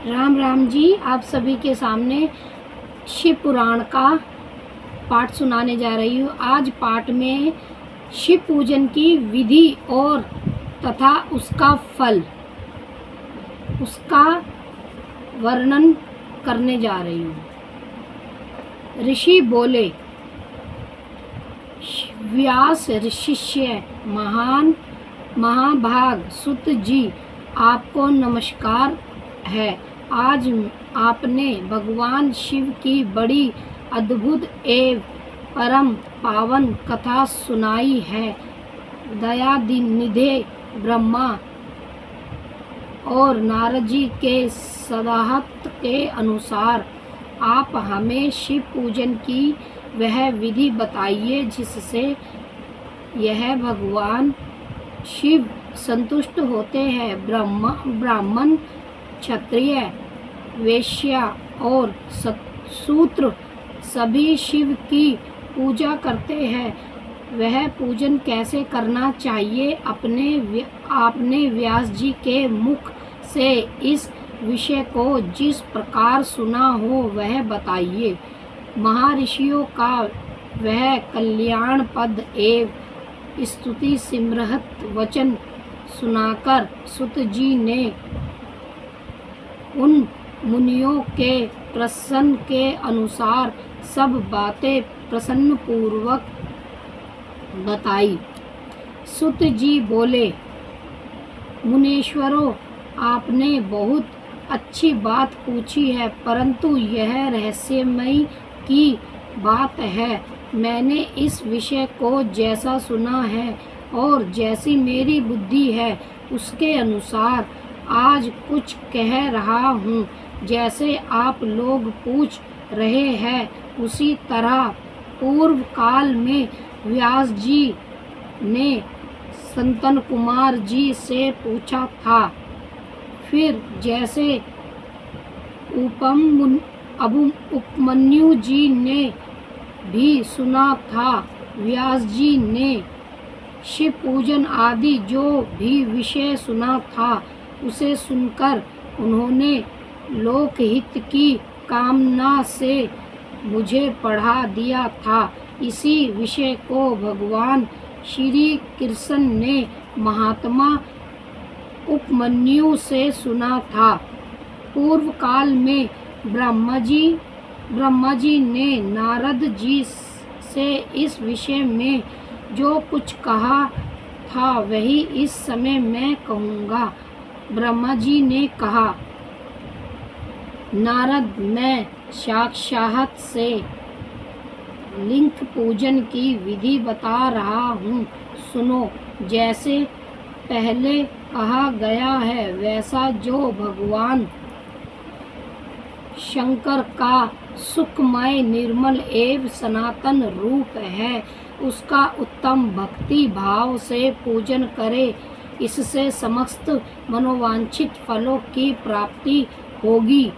राम राम जी। आप सभी के सामने शिव पुराण का पाठ सुनाने जा रही हूँ। आज पाठ में शिव पूजन की विधि और तथा उसका फल, उसका वर्णन करने जा रही हूँ। ऋषि बोले, व्यास शिष्य महाभाग सुत जी, आपको नमस्कार है। आज आपने भगवान शिव की बड़ी अद्भुत एवं परम पावन कथा सुनाई है। दयानिधे ब्रह्मा और नारद जी के सदाहत के अनुसार आप हमें शिव पूजन की वह विधि बताइए जिससे यह भगवान शिव संतुष्ट होते हैं। ब्राह्मण, क्षत्रिय, वैश्य और शूद्र सभी शिव की पूजा करते हैं। वह पूजन कैसे करना चाहिए, आपने व्यास जी के मुख से इस विषय को जिस प्रकार सुना हो वह बताइए। महर्षियों का वह कल्याण पद एवं स्तुति सिमरत वचन सुनाकर सुत जी ने उन मुनियों के प्रश्न के अनुसार सब बातें प्रसन्न पूर्वक बताई। सुत जी बोले, मुनीश्वरों, आपने बहुत अच्छी बात पूछी है, परंतु यह रहस्यमय की बात है। मैंने इस विषय को जैसा सुना है और जैसी मेरी बुद्धि है उसके अनुसार आज कुछ कह रहा हूँ। जैसे आप लोग पूछ रहे हैं उसी तरह पूर्व काल में व्यास जी ने संतन कुमार जी से पूछा था। फिर जैसे उपमन्यु जी ने भी सुना था, व्यास जी ने शिव पूजन आदि जो भी विषय सुना था उसे सुनकर उन्होंने लोकहित की कामना से मुझे पढ़ा दिया था। इसी विषय को भगवान श्री कृष्ण ने महात्मा उपमन्यु से सुना था। पूर्व काल में ब्रह्मा जी ने नारद जी से इस विषय में जो कुछ कहा था वही इस समय मैं कहूँगा। ब्रह्मा जी ने कहा, नारद, मैं साक्षात से लिंग पूजन की विधि बता रहा हूँ, सुनो। जैसे पहले कहा गया है वैसा जो भगवान शंकर का सुखमय निर्मल एवं सनातन रूप है उसका उत्तम भक्ति भाव से पूजन करे। इससे समस्त मनोवांछित फलों की प्राप्ति होगी।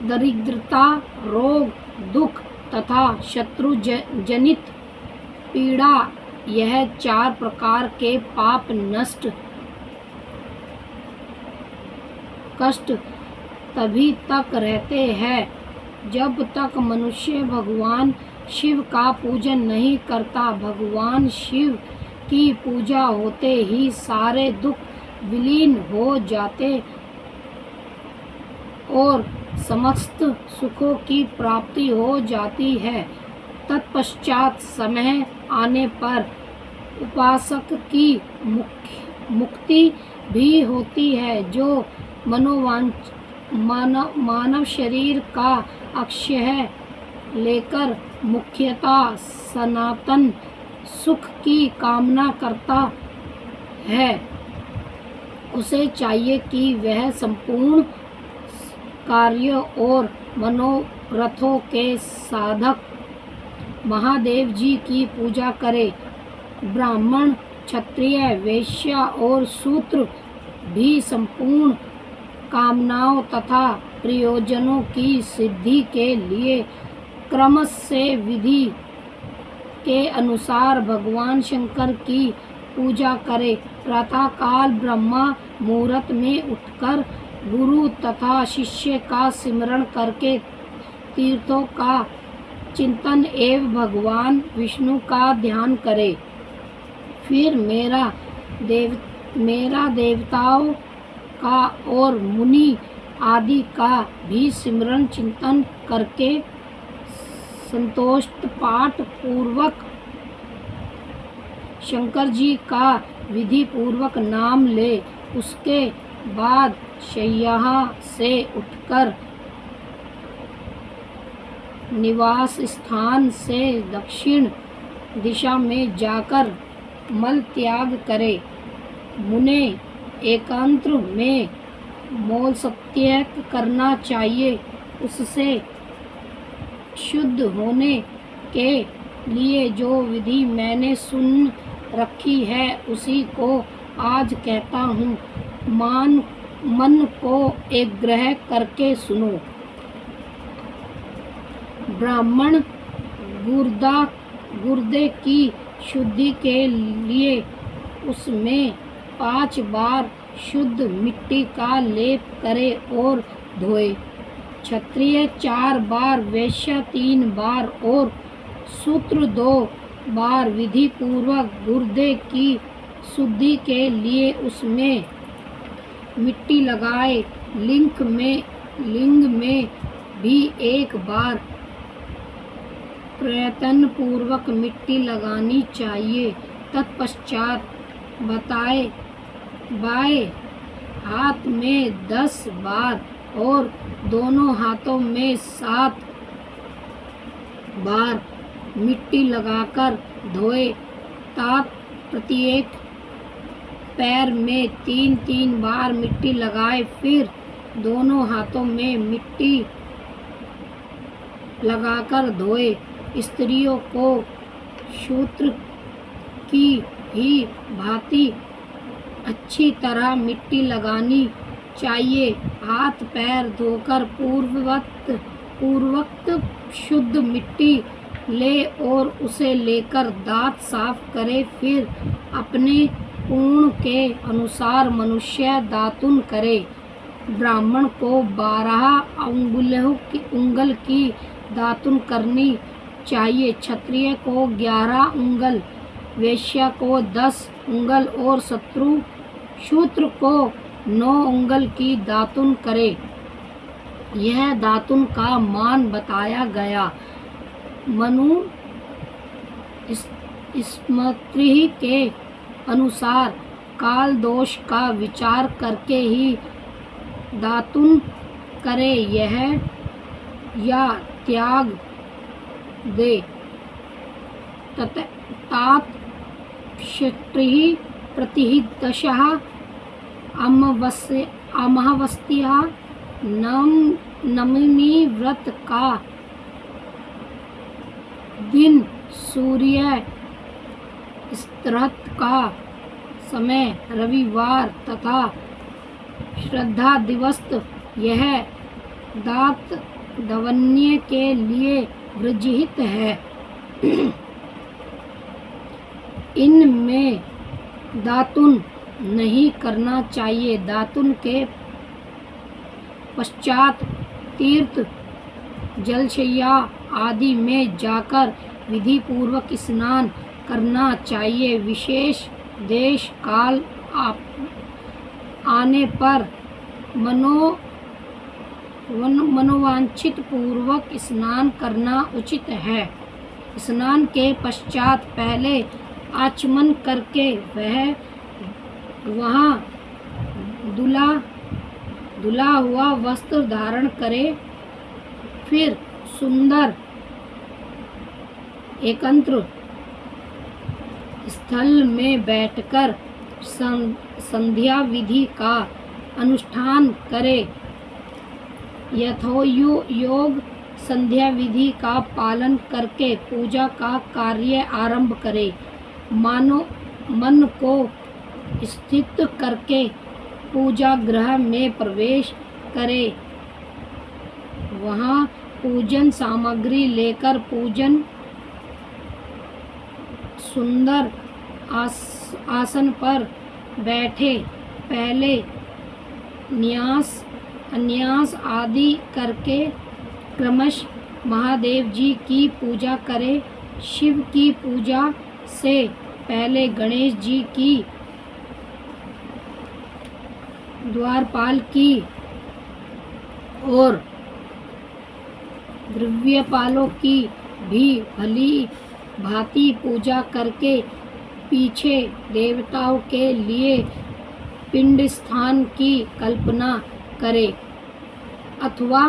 दरिद्रता, रोग, दुख तथा शत्रु जनित पीड़ा, यह 4 प्रकार के पाप कष्ट तभी तक रहते हैं जब तक मनुष्य भगवान शिव का पूजन नहीं करता। भगवान शिव की पूजा होते ही सारे दुख विलीन हो जाते और समस्त सुखों की प्राप्ति हो जाती है। तत्पश्चात समय आने पर उपासक की मुक्ति भी होती है, जो मानव शरीर का अक्षय लेकर मुख्यतः सनातन सुख की कामना करता है। उसे चाहिए कि वह संपूर्ण कार्यों और मनोरथों के साधक महादेव जी की पूजा करे। ब्राह्मण, क्षत्रिय, वैश्य और शूद्र भी संपूर्ण कामनाओं तथा प्रयोजनों की सिद्धि के लिए क्रमश से विधि के अनुसार भगवान शंकर की पूजा करे। प्रातःकाल ब्रह्मा मुहूर्त में उठकर गुरु तथा शिष्य का स्मरण करके तीर्थों का चिंतन एवं भगवान विष्णु का ध्यान करे। फिर मेरा देवताओं का और मुनि आदि का भी स्मरण चिंतन करके संतोष पाठ पूर्वक शंकर जी का विधि पूर्वक नाम ले। उसके बाद शय्या से उठकर निवास स्थान से दक्षिण दिशा में जाकर मल त्याग करे। मुने एकांत में मौल सत्याग करना चाहिए। उससे शुद्ध होने के लिए जो विधि मैंने सुन रखी है उसी को आज कहता हूँ। मन को एकाग्र करके सुनो। ब्राह्मण गुर्दे की शुद्धि के लिए उसमें 5 बार शुद्ध मिट्टी का लेप करे और धोए। क्षत्रिय 4 बार, वैश्य 3 बार और शूद्र 2 बार विधि पूर्वक गुर्दे की शुद्धि के लिए उसमें मिट्टी लगाए। लिंग में भी 1 बार प्रयत्न पूर्वक मिट्टी लगानी चाहिए। तत्पश्चात बाएं हाथ में 10 बार और दोनों हाथों में 7 बार मिट्टी लगाकर धोए। प्रत्येक पैर में 3-3 बार मिट्टी लगाए। फिर दोनों हाथों में मिट्टी लगाकर धोए। स्त्रियों को शूद्र की ही भांति अच्छी तरह मिट्टी लगानी चाहिए। हाथ पैर धोकर पूर्ववत शुद्ध मिट्टी ले और उसे लेकर दांत साफ करे। फिर अपने पूर्ण के अनुसार मनुष्य दातुन करे। ब्राह्मण को 12 उंगल की दातुन करनी चाहिए। क्षत्रिय को 11 उंगल, वैश्य को 10 उंगल और शूद्र को 9 उंगल की दातुन करे। यह दातुन का मान बताया गया। मनु स्मृति के अनुसार काल दोष का विचार करके ही दातुन करे। यह या त्याग दे। तात क्षत्रिय प्रतिहितशः अमावस्या नवमी व्रत का दिन, सूर्य स्त्रहत का समय, रविवार तथा श्रद्धा दिवस यह दात दवन्य के लिए वर्जित है। इनमें दातुन नहीं करना चाहिए। दातुन के पश्चात तीर्थ, जलशय्या आदि में जाकर विधि पूर्वक स्नान करना चाहिए। विशेष देश काल आने पर मनोवांछित पूर्वक स्नान करना उचित है। स्नान के पश्चात पहले आचमन करके वहाँ धुला हुआ वस्त्र धारण करे। फिर सुंदर एकांत स्थल में बैठकर संध्या विधि का अनुष्ठान करे। यथोयोग संध्या विधि का पालन करके पूजा का कार्य आरंभ करे। मन को स्थित करके पूजा गृह में प्रवेश करे। वहाँ पूजन सामग्री लेकर पूजन सुंदर आसन पर बैठे। पहले न्यास अन्यास आदि करके क्रमश महादेव जी की पूजा करें। शिव की पूजा से पहले गणेश जी की, द्वारपाल की और द्रव्यपालों की भी भली भांति पूजा करके पीछे देवताओं के लिए पिंड स्थान की कल्पना करे अथवा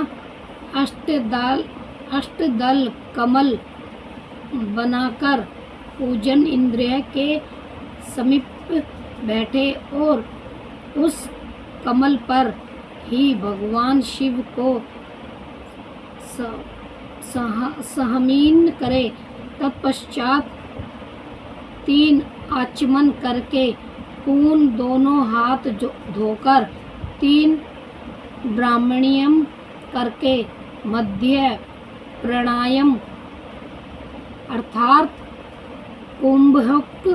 अष्टदल कमल बनाकर पूजन इंद्रिय के समीप बैठे और उस कमल पर ही भगवान शिव को सहमीन करे। तत्पश्चात 3 आचमन करके पूर्ण दोनों हाथ धोकर 3 ब्राह्मणियम करके मध्य प्राणायाम अर्थात कुंभक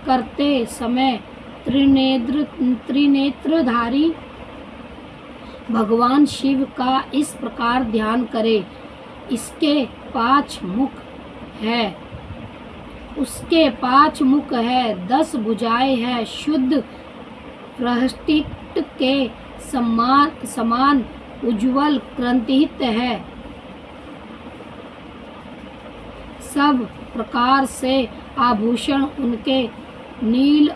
करते समय त्रिनेत्रधारी भगवान शिव का इस प्रकार ध्यान करे। इसके 5 मुख है, उसके 5 मुख है, 10 भुजाएं है, शुद्ध प्रहष्टिट के समान उज्ज्वल कृंतित है। सब प्रकार से आभूषण उनके नील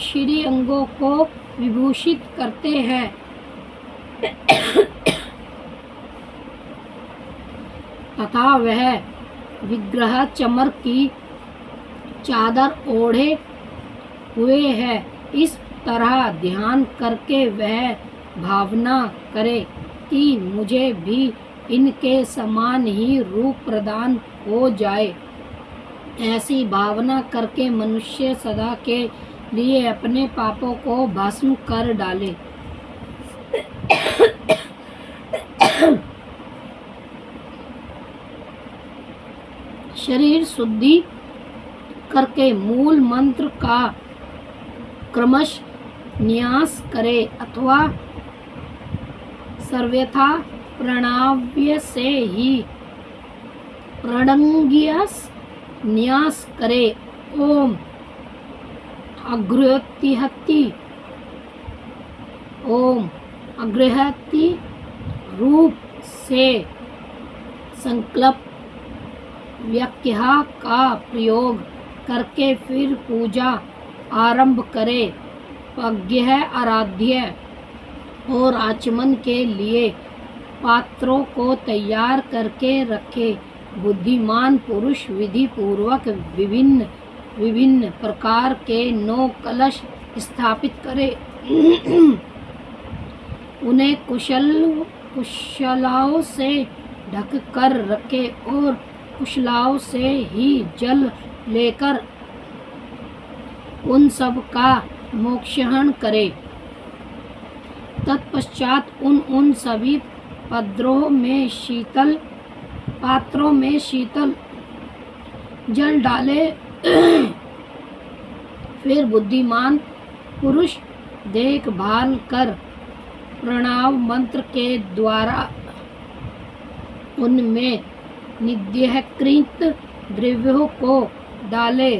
श्री अंगों को विभूषित करते हैं। तथा वह विग्रह चमर की चादर ओढ़े हुए है। इस तरह ध्यान करके वह भावना करे कि मुझे भी इनके समान ही रूप प्रदान हो जाए। ऐसी भावना करके मनुष्य सदा के लिए अपने पापों को भस्म कर डाले। शरीर शुद्धि करके मूल मंत्र का क्रमश न्यास करे अथवा सर्वथा प्रणव्य से ही प्रणंग्यस न्यास करे। ओम अग्रहति रूप से संकल्प व्याख्या का प्रयोग करके फिर पूजा आरंभ करे। पज्ञ आराध्य और आचमन के लिए पात्रों को तैयार करके रखे। बुद्धिमान पुरुष विधि पूर्वक विभिन्न प्रकार के 9 कलश स्थापित करे। उन्हें कुशलाओं से ढक कर रखे और कुशलाओं से ही जल लेकर उन सब का मोक्षण करे। तत्पश्चात उन सभी पात्रों में शीतल जल डाले। फिर बुद्धिमान पुरुष देखभाल कर प्रणव मंत्र के द्वारा उनमें निध्यकृत द्रव्यों को डाले।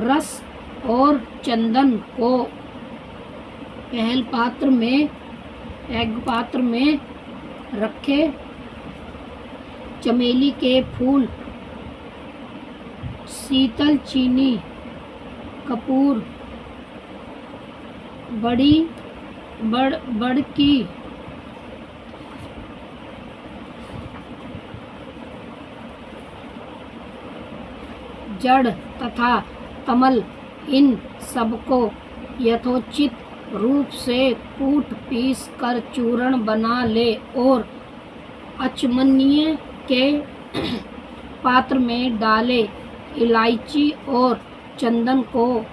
रस और चंदन को पहल पात्र में रखे। चमेली के फूल, शीतल चीनी, कपूर, बड़ की जड़ तथा कमल, इन सबको यथोचित रूप से कूट पीस कर चूर्ण बना ले और अचमनीय के पात्र में डाले। इलायची और चंदन को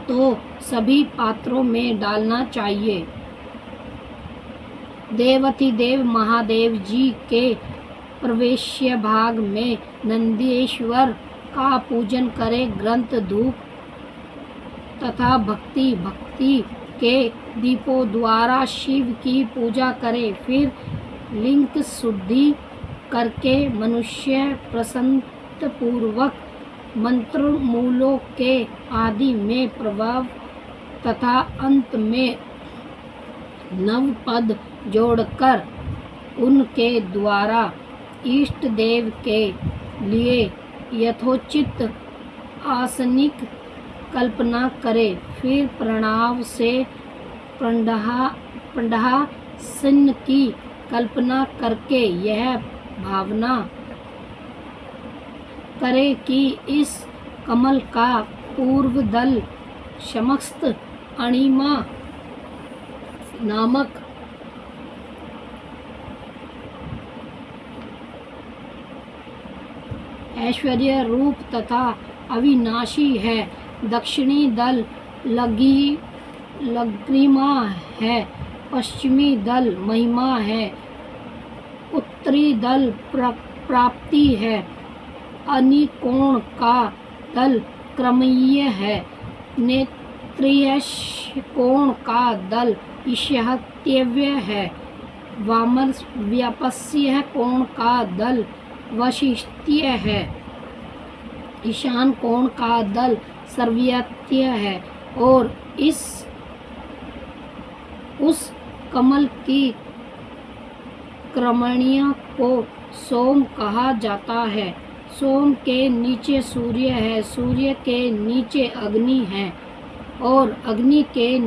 तो सभी पात्रों में डालना चाहिए। देवाधिदेव महादेव जी के प्रवेश्य भाग में नंदीश्वर का पूजन करें। ग्रंथ, धूप तथा भक्ति के दीपों द्वारा शिव की पूजा करे। फिर लिंग शुद्धि करके मनुष्य प्रसन्नपूर्वक मंत्र मूलों के आदि में प्रभाव तथा अंत में नव पद जोड़कर उनके द्वारा इष्ट देव के लिए यथोचित आसनिक कल्पना करे। फिर प्रणव से पंडासन की कल्पना करके यह भावना करे कि इस कमल का पूर्व दल समस्त अणिमा नामक ऐश्वर्य रूप तथा अविनाशी है। दक्षिणी दल लग्रिमा है, पश्चिमी दल महिमा है, उत्तरी दल प्राप्ति है, अनिकोण का दल क्रमनीय है, नेत्रीय कोण का दल ईशहत्यव्य है, वामव्यापस्य कोण का दल वशिष्ठ्य है, ईशान कोण का दल सर्वयत्य है और उस कमल की क्रमणीय को सोम कहा जाता है। सोम के नीचे सूर्य है, सूर्य के नीचे अग्नि है और अग्नि के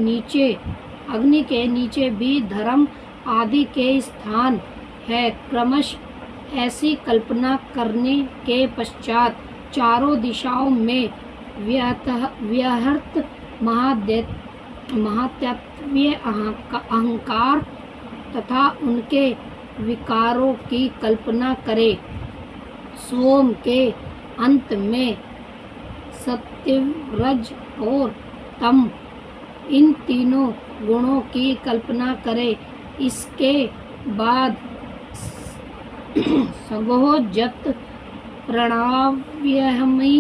नीचे भी धर्म आदि के स्थान है। क्रमशः ऐसी कल्पना करने के पश्चात चारों दिशाओं में व्यहृत महातत्वीय अहंकार तथा उनके विकारों की कल्पना करे। सोम के अंत में सत्व रज और तम इन तीनों गुणों की कल्पना करे। इसके बाद सगोजत प्रणव्यहमि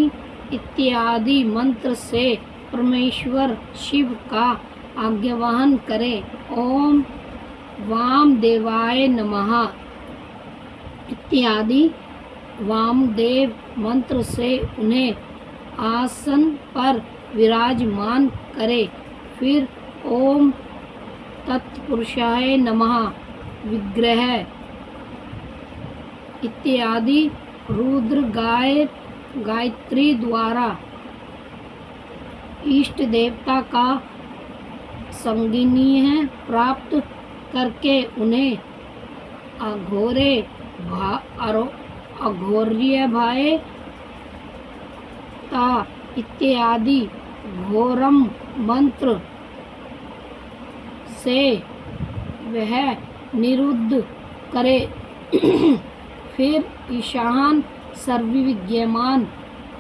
इत्यादि मंत्र से परमेश्वर शिव का आज्ञावहन करे। ओम वामदेवाय नमः इत्यादि वामदेव मंत्र से उन्हें आसन पर विराजमान करे। फिर ओम तत्पुरुषाय नमः विग्रह इत्यादि रुद्र गायत्री द्वारा इष्ट देवता का संगिनीय प्राप्त करके उन्हें अघोर्य भय ता इत्यादि घोरम मंत्र से वह निरुद्ध करे। फिर ईशान सर्वविद्यमान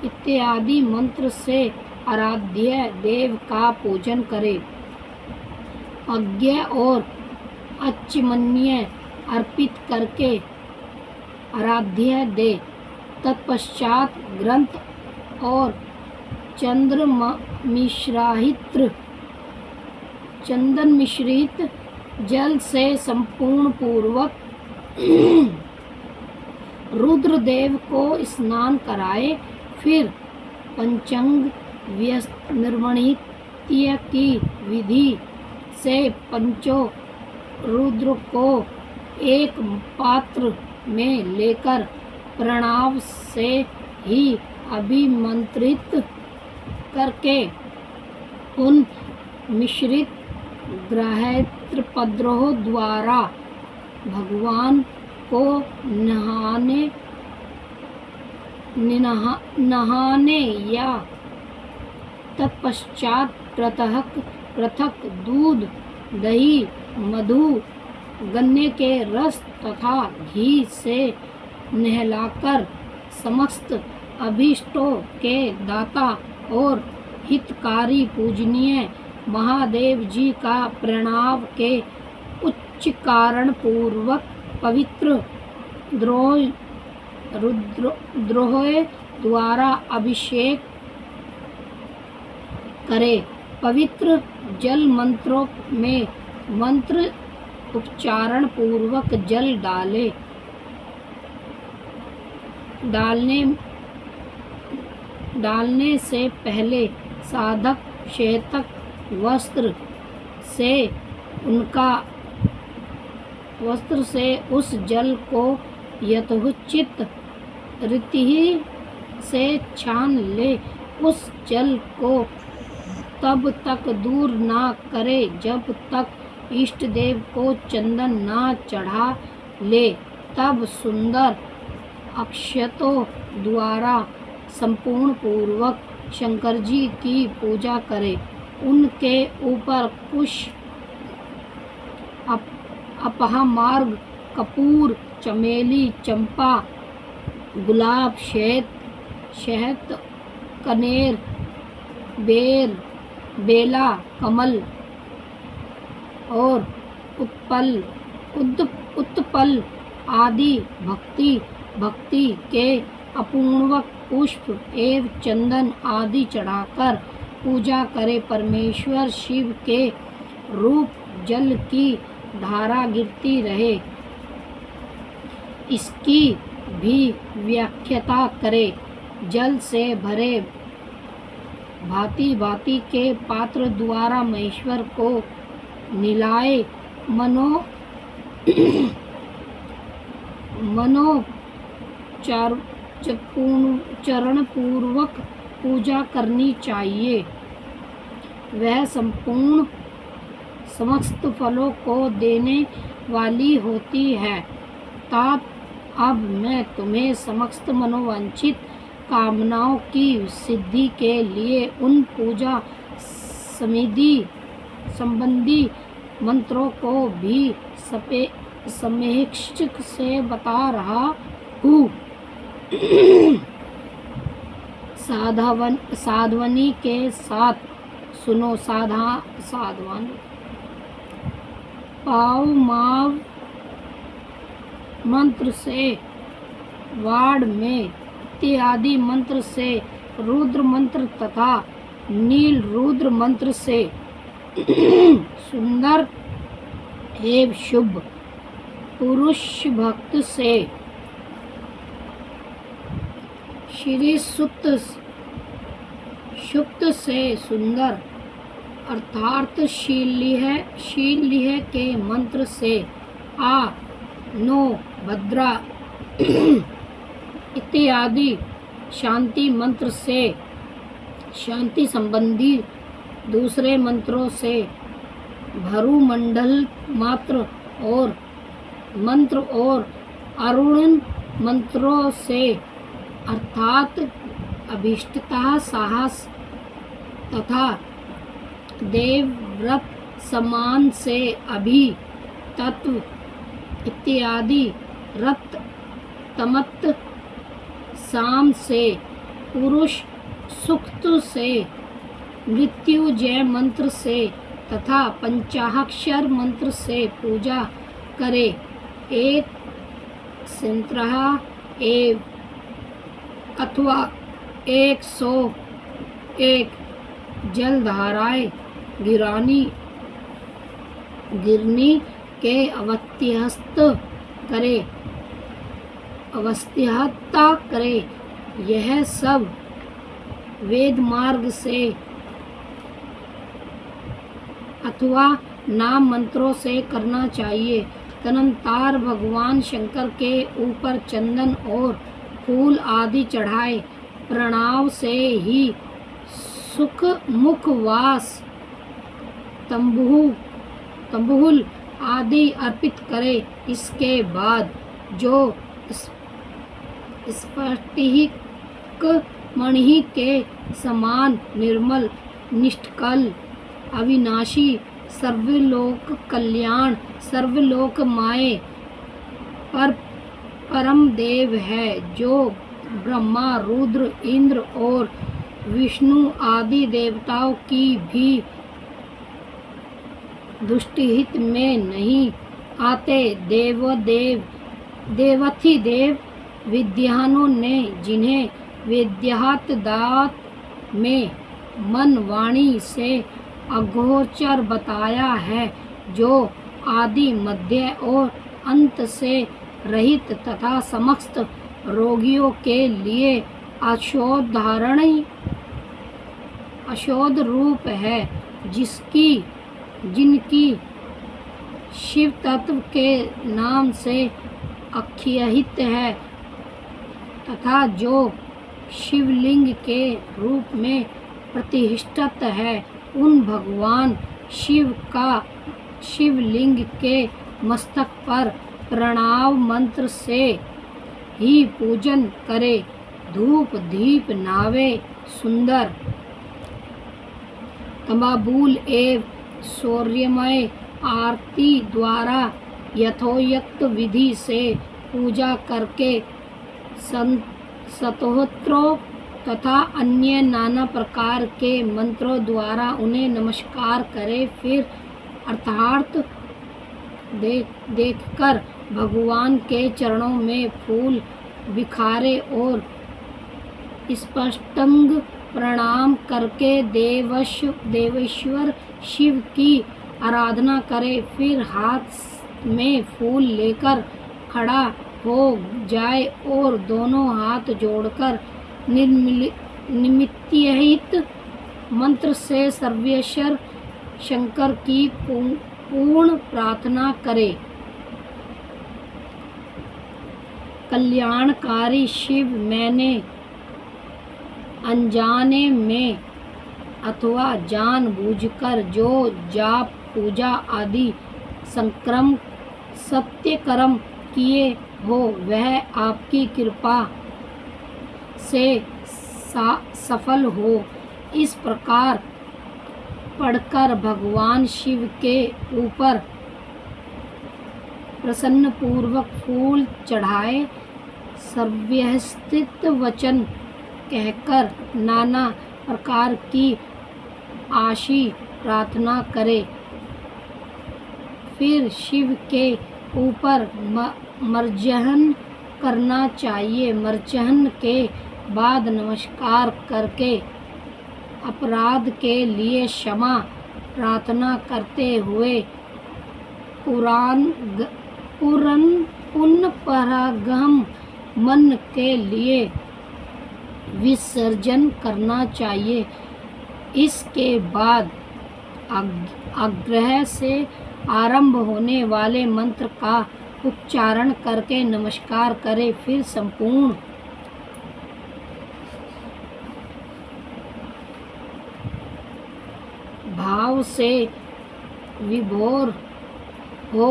इत्यादि मंत्र से आराध्य देव का पूजन करे। अज्ञ और अच्छमन्य अर्पित करके आराध्य दे। तत्पश्चात ग्रंथ और चंदन मिश्रित जल से संपूर्ण पूर्वक रुद्रदेव को स्नान कराए। फिर पंचांग निर्वणित की विधि से पंचों रुद्र को एक पात्र में लेकर प्रणव से ही अभिमंत्रित करके उन मिश्रित ग्रहत्रपद्रों द्वारा भगवान को नहाने या तत्पश्चात पृथक दूध, दही, मधु, गन्ने के रस तथा घी से नहलाकर समस्त अभीष्टों के दाता और हितकारी पूजनीय महादेव जी का प्रणव के उच्चारण पूर्वक पवित्र द्रोह द्वारा अभिषेक करे। पवित्र जल मंत्रों में मंत्र उच्चारण पूर्वक जल डालने से पहले साधक श्वेतक वस्त्र से उस जल को यथोचित रीति से छान ले। उस जल को तब तक दूर ना करे जब तक इष्ट देव को चंदन ना चढ़ा ले। तब सुंदर अक्षतों द्वारा संपूर्ण पूर्वक शंकर जी की पूजा करे। उनके ऊपर कुश अपहामार्ग, कपूर, चमेली, चंपा, गुलाब, शहद, कनेर, बेला, कमल और उत्पल आदि भक्ति के अपूर्वक पुष्प एवं चंदन आदि चढ़ाकर पूजा करे। परमेश्वर शिव के रूप जल की धारा गिरती रहे, इसकी भी व्याख्या करे। जल से भरे भांति भांति के पात्र द्वारा महेश्वर को निलाए चरण पूर्वक पूजा करनी चाहिए। वह संपूर्ण समस्त फलों को देने वाली होती है। तात अब मैं तुम्हें समस्त मनोवांछित कामनाओं की सिद्धि के लिए उन पूजा संबंधी मंत्रों को भी समीक्षक से बता रहा हूँ। सावधानी के साथ सुनो। सावधान पाव माव मंत्र से, वाड़ में इत्यादि मंत्र से, रुद्र मंत्र तथा नील रुद्र मंत्र से सुंदर एवं शुभ पुरुष भक्त से श्री सुक्त से सुंदर अर्थात शील्य के मंत्र से आ नो भद्रा इत्यादि शांति मंत्र से, शांति संबंधी दूसरे मंत्रों से, भरुमंडल मंत्र और अरुण मंत्रों से अर्थात अभिष्टता, साहस तथा देवव्रत समान से, अभि तत्व इत्यादि रत तमत साम से, पुरुष सुक्त से, मृत्युजय मंत्र से तथा पंचाक्षर मंत्र से पूजा करे। एक संत्रह अथवा 101 जलधाराएं गिरनी के अवस्थिहता करे। यह सब वेद मार्ग से अथवा नाम मंत्रों से करना चाहिए। तदनंतर भगवान शंकर के ऊपर चंदन और फूल आदि चढ़ाए। प्रणव से ही सुख मुख वास तंबुल आदि अर्पित करे। इसके बाद जो स्फटिक मणि के समान निर्मल, निष्कल, अविनाशी, सर्वलोक कल्याण, सर्वलोक माये परम देव है, जो ब्रह्मा, रुद्र, इंद्र और विष्णु आदि देवताओं की भी दुष्टहित में नहीं आते। देव विद्वानों ने जिन्हें विद्यात दात में मन वाणी से अगोचर बताया है, जो आदि मध्य और अंत से रहित तथा समस्त रोगियों के लिए अशोध रूप है, जिनकी शिव तत्व के नाम से आख्यायित है तथा जो शिवलिंग के रूप में प्रतिष्ठित है। उन भगवान शिव का शिवलिंग के मस्तक पर प्रणव मंत्र से ही पूजन करे। धूप दीप नावे सुंदर तंबाबूल एवं सूर्यमय आरती द्वारा यथोक्त विधि से पूजा करके स्तोत्रों तथा अन्य नाना प्रकार के मंत्रों द्वारा उन्हें नमस्कार करे। फिर अर्थात देखकर भगवान के चरणों में फूल बिखारे और स्पष्टांग प्रणाम करके देवेश्वर शिव की आराधना करे। फिर हाथ में फूल लेकर खड़ा हो जाए और दोनों हाथ जोड़कर निमित्तहित मंत्र से सर्वेश्वर शंकर की पूर्ण प्रार्थना करे। कल्याणकारी शिव, मैंने अनजाने में अथवा जानबूझकर जो जाप पूजा आदि संक्रम सत्यकर्म किए हो, वह आपकी कृपा से सफल हो। इस प्रकार पढ़कर भगवान शिव के ऊपर प्रसन्न पूर्वक फूल चढ़ाए, सर्वस्थित वचन कहकर नाना प्रकार की आशी प्रार्थना करे। फिर शिव के ऊपर मर्जन करना चाहिए। मर्जन के बाद नमस्कार करके अपराध के लिए क्षमा प्रार्थना करते हुए पुण्य परागम मन के लिए विसर्जन करना चाहिए। इसके बाद आग्रह से आरंभ होने वाले मंत्र का उच्चारण करके नमस्कार करें। फिर संपूर्ण भाव से विभोर हो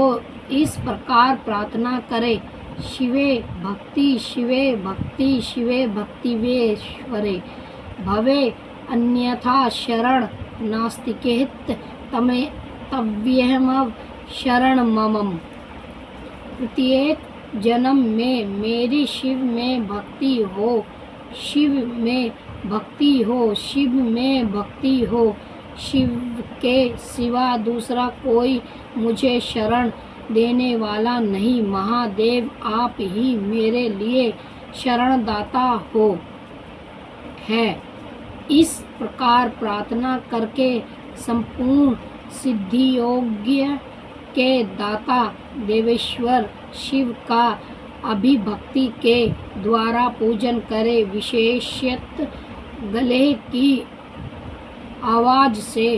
इस प्रकार प्रार्थना करें। शिवे भक्ति, शिवे भक्ति, शिवे भक्तिवेश्वरे भवे अन्यथा शरण नास्तिकेत तव्यहमव शरण ममम। प्रत्येक जन्म में मेरी शिव में भक्ति हो, शिव में भक्ति हो, शिव में भक्ति हो। शिव के सिवा दूसरा कोई मुझे शरण देने वाला नहीं। महादेव, आप ही मेरे लिए शरणदाता हो है। इस प्रकार प्रार्थना करके संपूर्ण सिद्धि योग्य के दाता देवेश्वर शिव का अभिभक्ति के द्वारा पूजन करे। विशेषत गले की आवाज से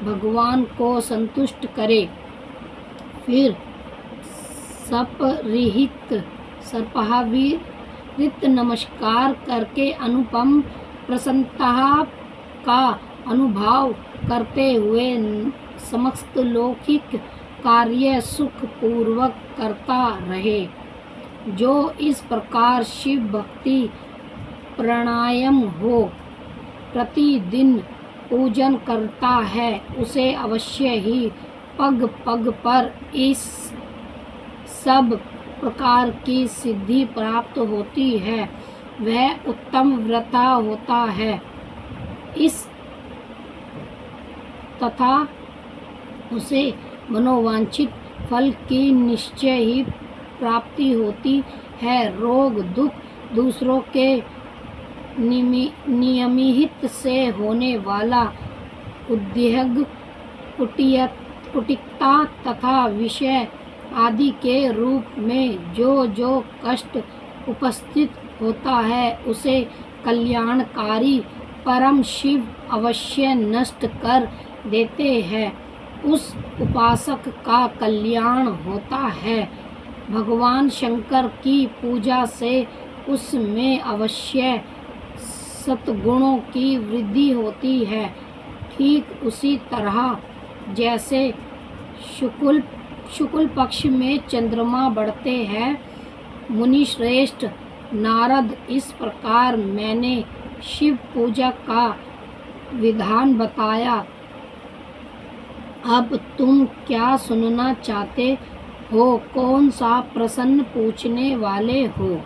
भगवान को संतुष्ट करे। फिर सर्पावित नमस्कार करके अनुपम प्रसन्नता का अनुभव करते हुए समस्त लौकिक कार्य सुख पूर्वक करता रहे। जो इस प्रकार शिव भक्ति प्राणायाम हो प्रतिदिन पूजन करता है, उसे अवश्य ही पग पग पर इस सब प्रकार की सिद्धि प्राप्त होती है। वह उत्तम व्रता होता है इस तथा उसे मनोवांछित फल की निश्चय ही प्राप्ति होती है। रोग दुख दूसरों के नियमित से होने वाला उद्योग कुटिकता तथा विषय आदि के रूप में जो जो कष्ट उपस्थित होता है उसे कल्याणकारी परम शिव अवश्य नष्ट कर देते हैं। उस उपासक का कल्याण होता है। भगवान शंकर की पूजा से उसमें अवश्य सद्गुणों की वृद्धि होती है। ठीक उसी तरह जैसे शुक्ल पक्ष में चंद्रमा बढ़ते हैं। मुनि श्रेष्ठ नारद, इस प्रकार मैंने शिव पूजा का विधान बताया। अब तुम क्या सुनना चाहते हो? कौन सा प्रश्न पूछने वाले हो?